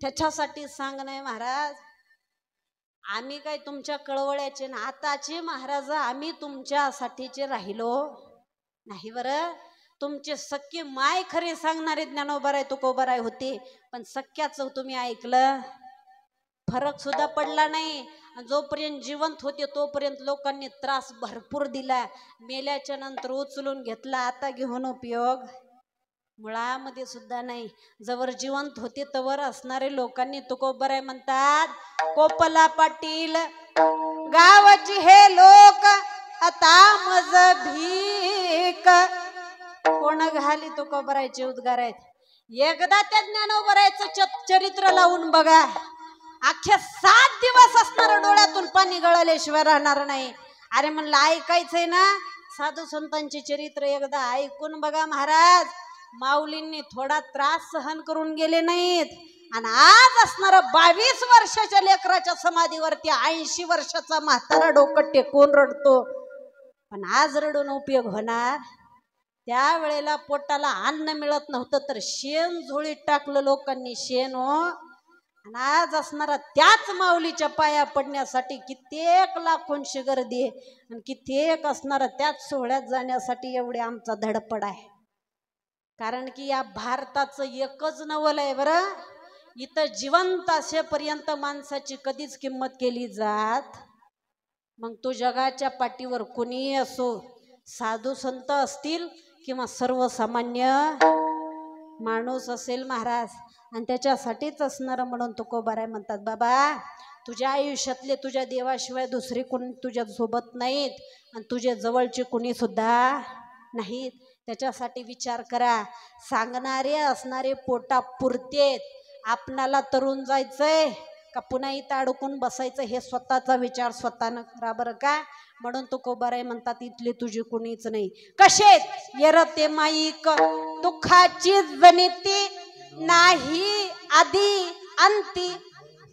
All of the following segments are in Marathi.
त्याच्यासाठी सांगणे महाराज, आम्ही काय तुमच्या कळवळ्याचे ना आताचे महाराज, आम्ही तुमच्यासाठीचे राहिलो नाही बरं. तुमचे सख्खे माय खरे सांगणारे ज्ञानोबराय तुकोबराय होते, पण सख्याचं तुम्ही ऐकलं, फरक सुद्धा पडला नाही. जोपर्यंत जिवंत होते तोपर्यंत लोकांनी त्रास भरपूर दिला, मेल्याच्या नंतर उचलून घेतला, आता घेऊन उपयोग मुळामध्ये सुद्धा नाही. जवळ जिवंत होते तवर असणारे लोकांनी तुकोबराय म्हणतात, कोपला पाटील गावाची हे लोक आता मज भीक. कोण घाली तुकोबरायचे उद्गार आहेत. एकदा त्या ज्ञानोबरायचं चरित्र लावून बघा, अख्खे 7 दिवस असणार डोळ्यातून पाणी गळाल्याशिवाय राहणार नाही. अरे म्हणलं ऐकायचंय ना, साधू संतांचे चरित्र एकदा ऐकून बघा महाराज. माऊलींनी थोडा त्रास सहन करून गेले नाहीत, आणि आज असणारा 22 वर्षाच्या लेकराच्या समाधीवरती 80 वर्षाचा म्हातारा डोकं टेकून रडतो. पण आज रडून उपयोग होणार? त्यावेळेला पोटाला अन्न मिळत नव्हतं तर शेण झोळीत टाकलं लोकांनी, शेण हो. आणि आज असणारा त्याच माऊलीच्या पाया पडण्यासाठी कित्येक लाखोंची गर्दी आहे, आणि कित्येक असणारा त्याच सोहळ्यात जाण्यासाठी एवढे आमचा धडपड आहे. कारण की या भारताचं एकच नवल आहे बरं, इथं जिवंत असेपर्यंत माणसाची कधीच किंमत केली जात. मग तो जगाच्या पाठीवर कोणी असो, साधू संत असतील किंवा सर्वसामान्य माणूस असेल महाराज, आणि त्याच्यासाठीच असणार म्हणून तुकोबाराय म्हणतात, बाबा तुझ्या आयुष्यातले तुझ्या देवाशिवाय दुसरे कोणी तुझ्या सोबत नाहीत, आणि तुझ्या जवळचे कोणी सुद्धा नाहीत. त्याच्यासाठी विचार करा. सांगणारे असणारे पोटा पुरतेत, आपणाला तरुण जायचंय का पुन्हा इथं अडकून बसायचं, हे स्वतःचा विचार स्वतःनं करा बरं का. म्हणून तुकोबाराय म्हणतात, इथले तुझे कुणीच नाही. कशेत येरते माईक दुःखाची जनिती नाही आधी अंती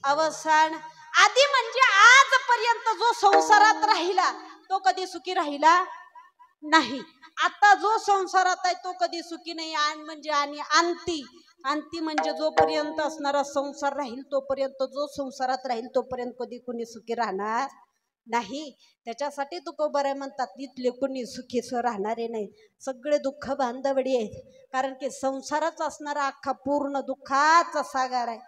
अवसान. आधी म्हणजे आजपर्यंत जो संसारात राहिला तो कधी सुखी राहिला नाही. आता जो संसारात आहे तो कधी सुखी नाही. म्हणजे आणि अंती, अंती म्हणजे जोपर्यंत असणारा संसार राहील तोपर्यंत, जो संसारात राहील तोपर्यंत कधी कुणी सुखी राहणार नाही. त्याच्यासाठी तुकोबाराय म्हणतात, इथले कुणी सुखी राहणारे नाही, सगळे दुःख बांधवडी आहेत. कारण की संसाराच असणारा अख्खा पूर्ण दुःखाचा सागर आहे.